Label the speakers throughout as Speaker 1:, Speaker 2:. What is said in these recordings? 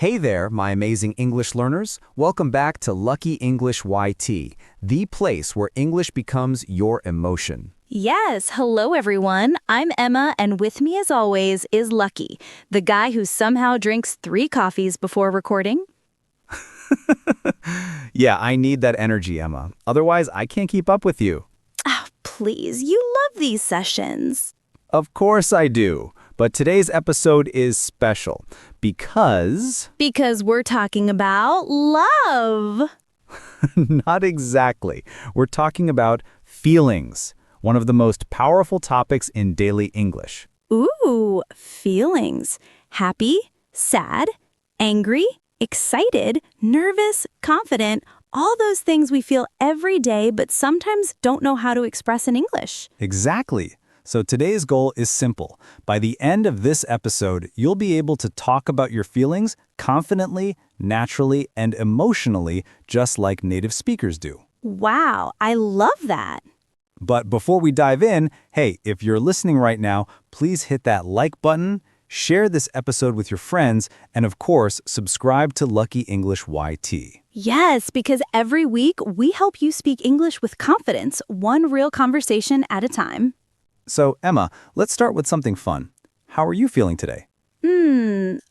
Speaker 1: Hey there, my amazing English learners. Welcome back to Lucky English YT, the place where English becomes your emotion.
Speaker 2: Yes, hello everyone. I'm Emma, and with me as always is Lucky, the guy who somehow drinks 3 coffees before recording.
Speaker 1: Yeah, I need that energy, Emma. Otherwise, I can't keep up with you.
Speaker 2: Oh, please, you love these sessions.
Speaker 1: Of course I do. But today's episode is special because...
Speaker 2: Because we're talking about love.
Speaker 1: Not exactly. We're talking about feelings, one of the most powerful topics in daily English.
Speaker 2: Ooh, feelings. Happy, sad, angry, excited, nervous, confident, all those things we feel every day but sometimes don't know how to express in English.
Speaker 1: Exactly. So today's goal is simple. By the end of this episode, you'll be able to talk about your feelings confidently, naturally, and emotionally, just like native speakers do.
Speaker 2: Wow, I love that.
Speaker 1: But before we dive in, hey, if you're listening right now, please hit that like button, share this episode with your friends, and of course, subscribe to Lucky English YT.
Speaker 2: Yes, because every week we help you speak English with confidence, one real conversation at a time.
Speaker 1: So, Emma, let's start with something fun. How are you feeling today?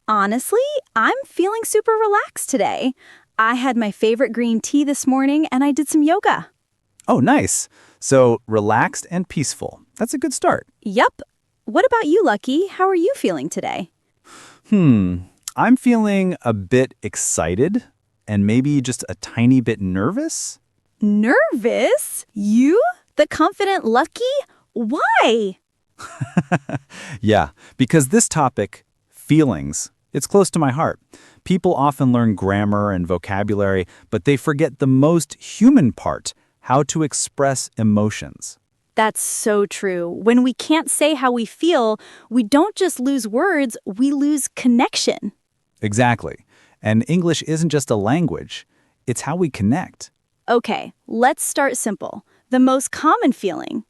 Speaker 2: Honestly, I'm feeling super relaxed today. I had my favorite green tea this morning and I did some yoga.
Speaker 1: Oh, nice. So, relaxed and peaceful. That's a good start.
Speaker 2: Yup. What about you, Lucky? How are you feeling today?
Speaker 1: I'm feeling a bit excited and maybe just a tiny bit nervous.
Speaker 2: Nervous? You? The confident Lucky? Why?
Speaker 1: Yeah, because this topic, feelings, it's close to my heart. People often learn grammar and vocabulary, but they forget the most human part, how to express emotions.
Speaker 2: That's so true. When we can't say how we feel, we don't just lose words, we lose connection.
Speaker 1: Exactly. And English isn't just a language, it's how we connect.
Speaker 2: Okay, let's start simple. The most common feeling.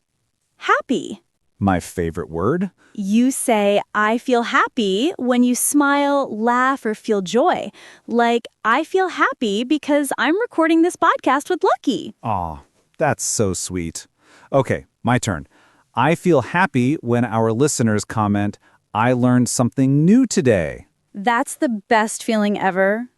Speaker 2: Happy.
Speaker 1: My favorite word?
Speaker 2: You say, I feel happy when you smile, laugh, or feel joy. Like, I feel happy because I'm recording this podcast with Lucky.
Speaker 1: Aw, that's so sweet. Okay, my turn. I feel happy when our listeners comment, I learned something new today.
Speaker 2: That's the best feeling ever.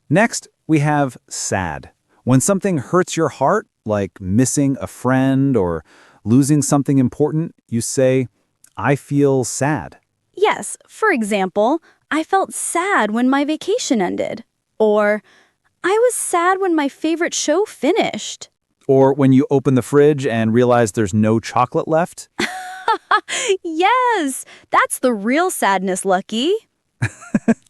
Speaker 1: Next, we have sad. When something hurts your heart, like missing a friend or losing something important, you say, I feel sad.
Speaker 2: Yes, for example, I felt sad when my vacation ended. Or, I was sad when my favorite show finished.
Speaker 1: Or when you open the fridge and realize there's no chocolate left.
Speaker 2: Yes, that's the real sadness, Lucky.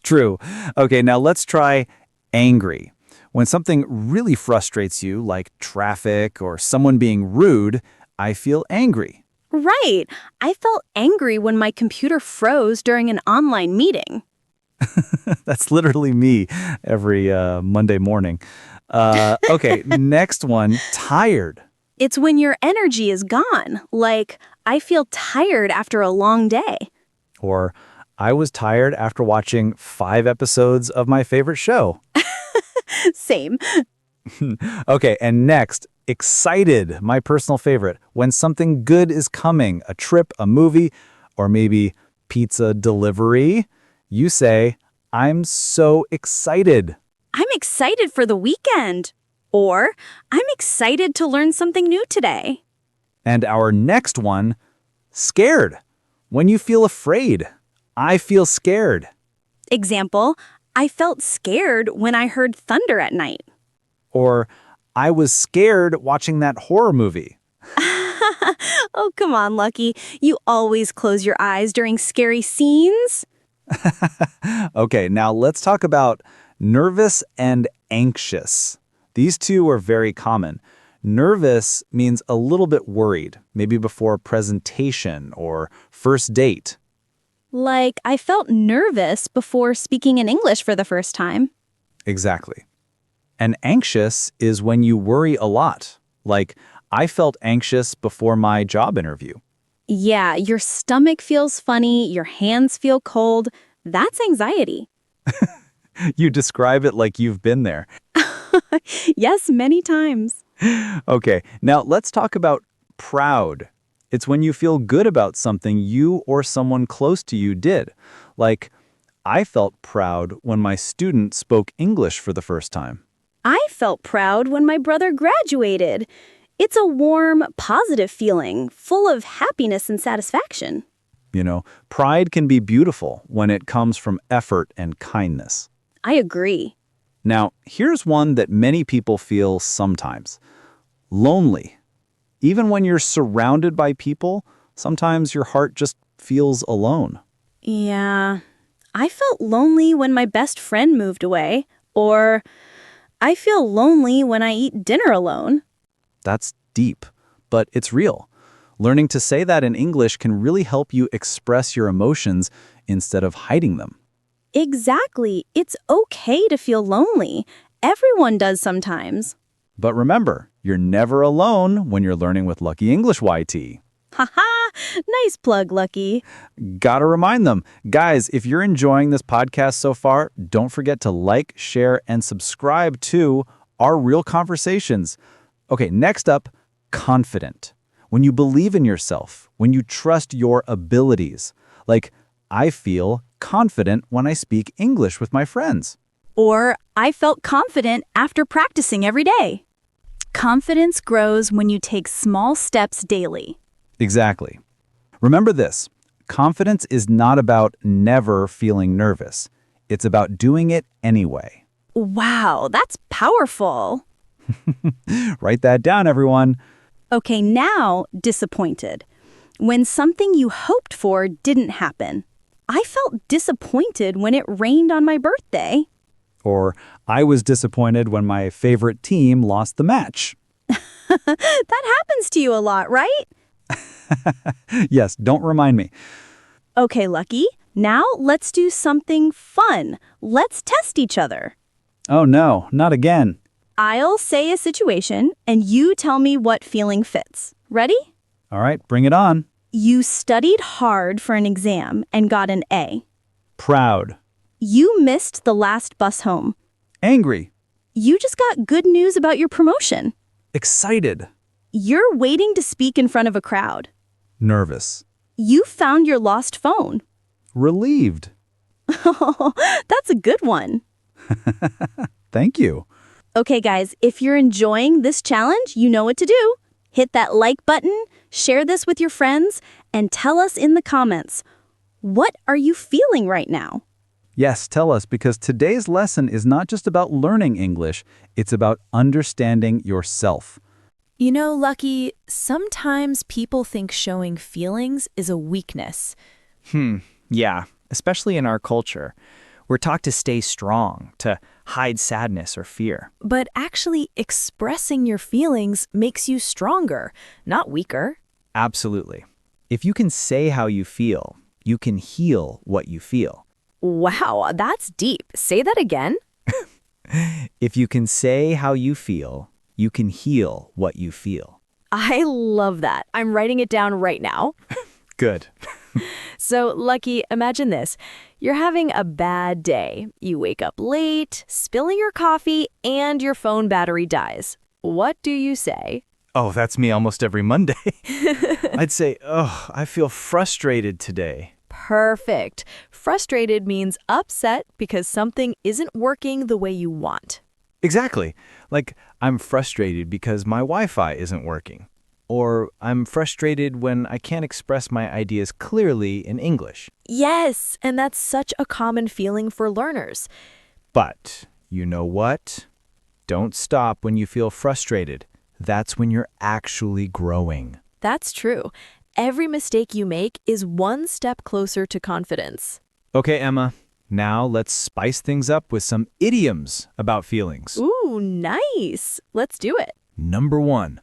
Speaker 1: True. Okay, now let's try angry. When something really frustrates you, like traffic or someone being rude, I feel angry.
Speaker 2: Right. I felt angry when my computer froze during an online meeting.
Speaker 1: That's literally me every Monday morning. Okay, next one, tired.
Speaker 2: It's when your energy is gone. Like, I feel tired after a long day.
Speaker 1: Or I was tired after watching 5 episodes of my favorite show.
Speaker 2: Same.
Speaker 1: Okay, and next, excited, my personal favorite. When something good is coming, a trip, a movie, or maybe pizza delivery, you say, I'm so excited.
Speaker 2: I'm excited for the weekend. Or, I'm excited to learn something new today.
Speaker 1: And our next one, scared. When you feel afraid, I feel scared.
Speaker 2: Example, I felt scared when I heard thunder at night.
Speaker 1: Or, I was scared watching that horror movie.
Speaker 2: Oh, come on, Lucky. You always close your eyes during scary scenes.
Speaker 1: Okay, now let's talk about nervous and anxious. These two are very common. Nervous means a little bit worried, maybe before a presentation or first date.
Speaker 2: Like, I felt nervous before speaking in English for the first time.
Speaker 1: Exactly. And anxious is when you worry a lot. Like, I felt anxious before my job interview.
Speaker 2: Yeah, your stomach feels funny, your hands feel cold. That's anxiety.
Speaker 1: You describe it like you've been there.
Speaker 2: Yes, many times.
Speaker 1: Okay, now let's talk about proud. It's when you feel good about something you or someone close to you did. Like, I felt proud when my student spoke English for the first time.
Speaker 2: I felt proud when my brother graduated. It's a warm, positive feeling, full of happiness and satisfaction.
Speaker 1: You know, pride can be beautiful when it comes from effort and kindness.
Speaker 2: I agree.
Speaker 1: Now, here's one that many people feel sometimes. Lonely. Even when you're surrounded by people, sometimes your heart just feels alone.
Speaker 2: Yeah, I felt lonely when my best friend moved away, or I feel lonely when I eat dinner alone.
Speaker 1: That's deep, but it's real. Learning to say that in English can really help you express your emotions instead of hiding them.
Speaker 2: Exactly. It's okay to feel lonely. Everyone does sometimes.
Speaker 1: But remember, you're never alone when you're learning with Lucky English YT.
Speaker 2: Haha, nice plug, Lucky.
Speaker 1: Gotta remind them, guys, if you're enjoying this podcast so far, don't forget to like, share, and subscribe to Our Real Conversations. Okay, next up, confident. When you believe in yourself, when you trust your abilities. Like, I feel confident when I speak English with my friends.
Speaker 2: Or I felt confident after practicing every day. Confidence grows when you take small steps daily.
Speaker 1: Exactly. Remember this, confidence is not about never feeling nervous. It's about doing it anyway.
Speaker 2: Wow, that's powerful.
Speaker 1: Write that down, everyone.
Speaker 2: Okay, now disappointed. When something you hoped for didn't happen. I felt disappointed when it rained on my birthday.
Speaker 1: Or, I was disappointed when my favorite team lost the match.
Speaker 2: That happens to you a lot, right?
Speaker 1: Yes, don't remind me.
Speaker 2: Okay, Lucky. Now let's do something fun. Let's test each other.
Speaker 1: Oh no, not again.
Speaker 2: I'll say a situation, and you tell me what feeling fits. Ready?
Speaker 1: All right, bring it on.
Speaker 2: You studied hard for an exam and got an A.
Speaker 1: Proud.
Speaker 2: You missed the last bus home.
Speaker 1: Angry.
Speaker 2: You just got good news about your promotion.
Speaker 1: Excited.
Speaker 2: You're waiting to speak in front of a crowd.
Speaker 1: Nervous.
Speaker 2: You found your lost phone.
Speaker 1: Relieved.
Speaker 2: That's a good one.
Speaker 1: Thank you.
Speaker 2: Okay, guys, if you're enjoying this challenge, you know what to do. Hit that like button, share this with your friends, and tell us in the comments, what are you feeling right now?
Speaker 1: Yes, tell us, because today's lesson is not just about learning English, it's about understanding yourself.
Speaker 3: You know, Lucky, sometimes people think showing feelings is a weakness.
Speaker 4: Yeah, especially in our culture. We're taught to stay strong, to hide sadness or fear.
Speaker 3: But actually expressing your feelings makes you stronger, not weaker.
Speaker 4: Absolutely. If you can say how you feel, you can heal what you feel.
Speaker 3: Wow, that's deep. Say that again.
Speaker 4: If you can say how you feel, you can heal what you feel.
Speaker 3: I love that. I'm writing it down right now.
Speaker 4: Good.
Speaker 3: So, Lucky, imagine this. You're having a bad day. You wake up late, spilling your coffee, and your phone battery dies. What do you say?
Speaker 4: Oh, that's me almost every Monday. I'd say, I feel frustrated today.
Speaker 3: Perfect. Frustrated means upset because something isn't working the way you want.
Speaker 4: Exactly. Like, I'm frustrated because my Wi-Fi isn't working. Or I'm frustrated when I can't express my ideas clearly in English.
Speaker 3: Yes, and that's such a common feeling for learners.
Speaker 4: But, you know what? Don't stop when you feel frustrated. That's when you're actually growing.
Speaker 3: That's true. Every mistake you make is one step closer to confidence.
Speaker 4: Okay, Emma, now let's spice things up with some idioms about feelings.
Speaker 3: Ooh, nice. Let's do it.
Speaker 4: Number 1,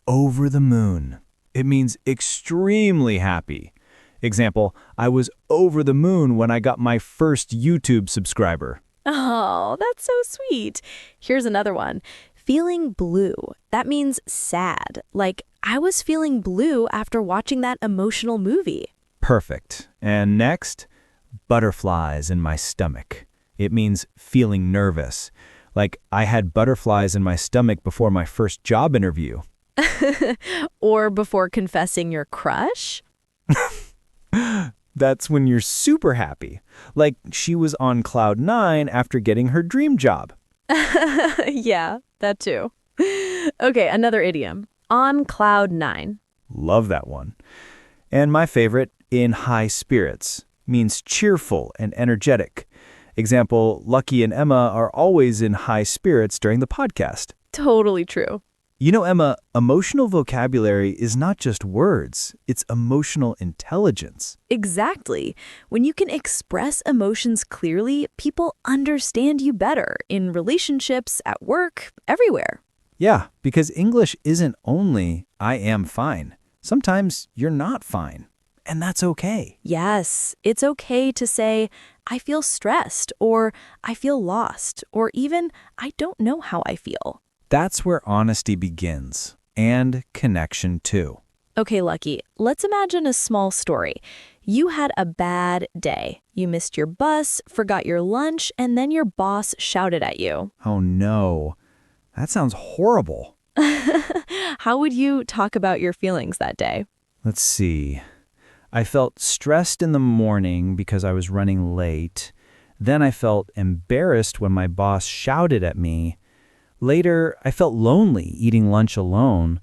Speaker 4: over the moon. It means extremely happy. Example, I was over the moon when I got my first YouTube subscriber.
Speaker 3: Oh, that's so sweet. Here's another one. Feeling blue. That means sad. Like, I was feeling blue after watching that emotional movie.
Speaker 4: Perfect. And next, butterflies in my stomach. It means feeling nervous. Like I had butterflies in my stomach before my first job interview.
Speaker 3: Or before confessing your crush?
Speaker 4: That's when you're super happy. Like she was on cloud 9 after getting her dream job.
Speaker 3: Yeah, that too. Okay, another idiom. On cloud 9.
Speaker 4: Love that one. And my favorite, in high spirits, means cheerful and energetic. Example, Lucky and Emma are always in high spirits during the podcast.
Speaker 3: Totally true.
Speaker 4: You know, Emma, emotional vocabulary is not just words, it's emotional intelligence.
Speaker 3: Exactly. When you can express emotions clearly, people understand you better in relationships, at work, everywhere.
Speaker 4: Yeah, because English isn't only I am fine. Sometimes you're not fine, and that's okay.
Speaker 3: Yes, it's okay to say, I feel stressed, or I feel lost, or even, I don't know how I feel.
Speaker 4: That's where honesty begins, and connection too.
Speaker 3: Okay, Lucky, let's imagine a small story. You had a bad day. You missed your bus, forgot your lunch, and then your boss shouted at you.
Speaker 4: Oh no, that sounds horrible.
Speaker 3: How would you talk about your feelings that day?
Speaker 4: Let's see. I felt stressed in the morning because I was running late. Then I felt embarrassed when my boss shouted at me. Later, I felt lonely eating lunch alone.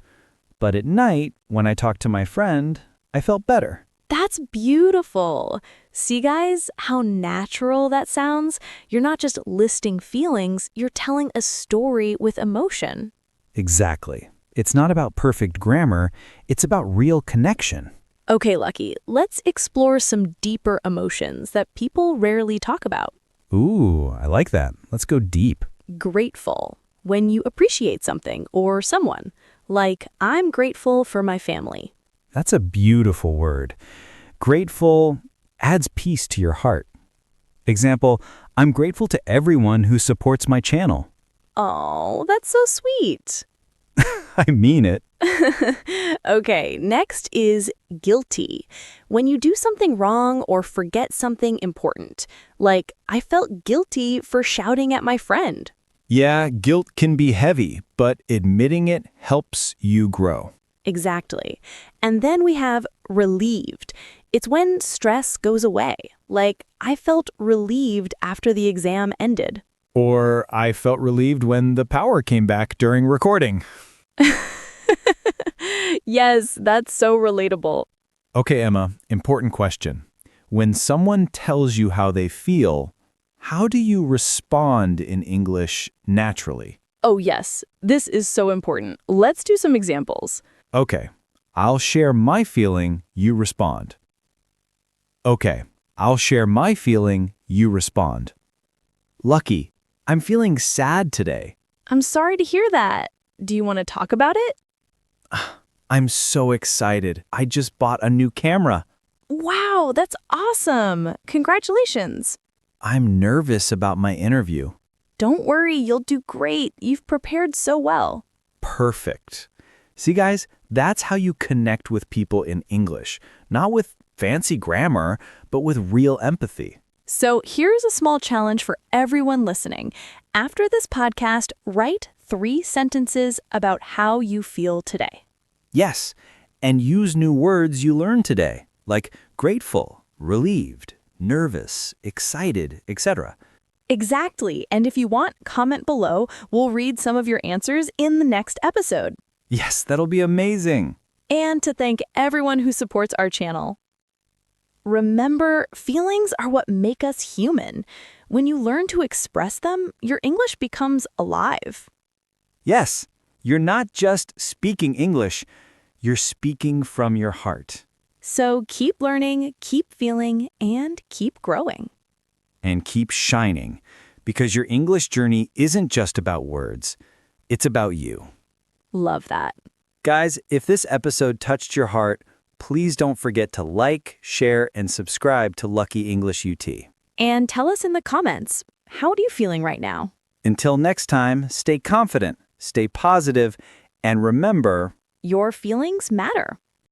Speaker 4: But at night, when I talked to my friend, I felt better.
Speaker 3: That's beautiful. See, guys, how natural that sounds? You're not just listing feelings, you're telling a story with emotion.
Speaker 4: Exactly. It's not about perfect grammar, it's about real connection.
Speaker 3: Okay, Lucky, let's explore some deeper emotions that people rarely talk about.
Speaker 4: Ooh, I like that. Let's go deep.
Speaker 3: Grateful. When you appreciate something or someone. Like, I'm grateful for my family.
Speaker 4: That's a beautiful word. Grateful adds peace to your heart. Example, I'm grateful to everyone who supports my channel.
Speaker 3: Oh, that's so sweet.
Speaker 4: I mean it.
Speaker 3: Okay, next is guilty. When you do something wrong or forget something important. Like, I felt guilty for shouting at my friend.
Speaker 4: Yeah, guilt can be heavy, but admitting it helps you grow.
Speaker 3: Exactly. And then we have relieved. It's when stress goes away. Like, I felt relieved after the exam ended.
Speaker 4: Or I felt relieved when the power came back during recording.
Speaker 3: Yes, that's so relatable.
Speaker 4: Okay, Emma, important question. When someone tells you how they feel, how do you respond in English naturally?
Speaker 3: Oh, yes. This is so important. Let's do some examples.
Speaker 4: Okay, I'll share my feeling, you respond. Okay, I'll share my feeling, you respond. Lucky, I'm feeling sad today.
Speaker 3: I'm sorry to hear that. Do you want to talk about it?
Speaker 4: I'm so excited. I just bought a new camera.
Speaker 3: Wow, that's awesome. Congratulations.
Speaker 4: I'm nervous about my interview.
Speaker 3: Don't worry, you'll do great. You've prepared so well.
Speaker 4: Perfect. See, guys, that's how you connect with people in English. Not with fancy grammar, but with real empathy.
Speaker 3: So here's a small challenge for everyone listening. After this podcast, write 3 sentences about how you feel today.
Speaker 4: Yes, and use new words you learned today, like grateful, relieved, nervous, excited, etc.
Speaker 3: Exactly. And if you want, comment below. We'll read some of your answers in the next episode.
Speaker 4: Yes, that'll be amazing.
Speaker 3: And to thank everyone who supports our channel. Remember, feelings are what make us human. When you learn to express them, your English becomes alive.
Speaker 4: Yes, you're not just speaking English, you're speaking from your heart.
Speaker 3: So keep learning, keep feeling, and keep growing.
Speaker 4: And keep shining, because your English journey isn't just about words, it's about you.
Speaker 3: Love that.
Speaker 4: Guys, if this episode touched your heart, please don't forget to like, share, and subscribe to Lucky English UT.
Speaker 3: And tell us in the comments, how are you feeling right now?
Speaker 4: Until next time, stay confident, stay positive, and remember,
Speaker 3: Your feelings matter.